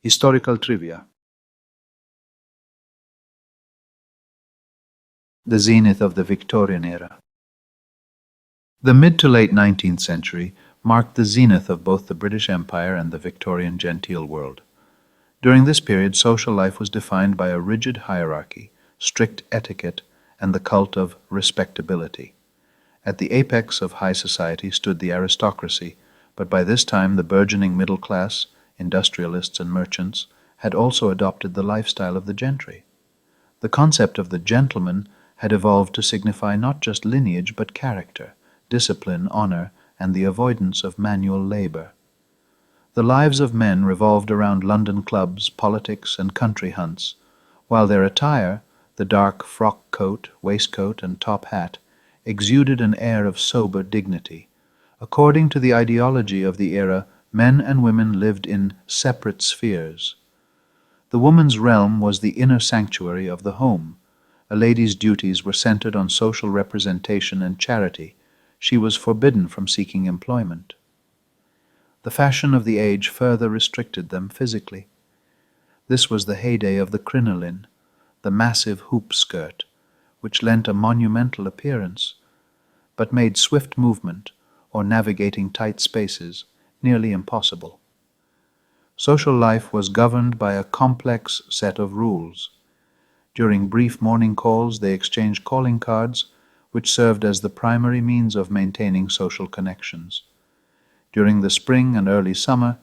Historical trivia. The zenith of the Victorian era. The mid to late 19th century marked the zenith of both the British Empire and the Victorian genteel world. During this period, social life was defined by a rigid hierarchy, strict etiquette, and the cult of respectability. At the apex of high society stood the aristocracy, but by this time the burgeoning middle class, industrialists and merchants, had also adopted the lifestyle of the gentry. The concept of the gentleman had evolved to signify not just lineage but character, discipline, honor, and the avoidance of manual labor. The lives of men revolved around London clubs, politics, and country hunts, while their attire, the dark frock coat, waistcoat, and top hat, exuded an air of sober dignity. According to the ideology of the era, men and women lived in separate spheres. The woman's realm was the inner sanctuary of the home. A lady's duties were centered on social representation and charity. She was forbidden from seeking employment. The fashion of the age further restricted them physically. This was the heyday of the crinoline, the massive hoop skirt, which lent a monumental appearance, but made swift movement or navigating tight spaces nearly impossible. Social life was governed by a complex set of rules. During brief morning calls, they exchanged calling cards, which served as the primary means of maintaining social connections. During the spring and early summer,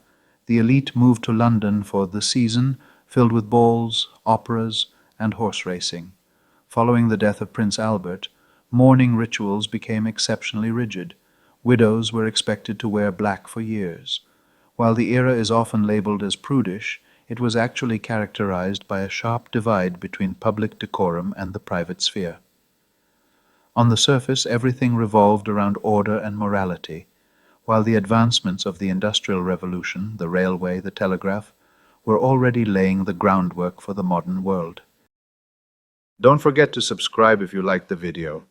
the elite moved to London for the season, filled with balls, operas, and horse racing. Following the death of Prince Albert, mourning rituals became exceptionally rigid. Widows were expected to wear black for years. While the era is often labeled as prudish, it was actually characterized by a sharp divide between public decorum and the private sphere. On the surface, everything revolved around order and morality, while the advancements of the Industrial Revolution, the railway, the telegraph, were already laying the groundwork for the modern world. Don't forget to subscribe if you liked the video.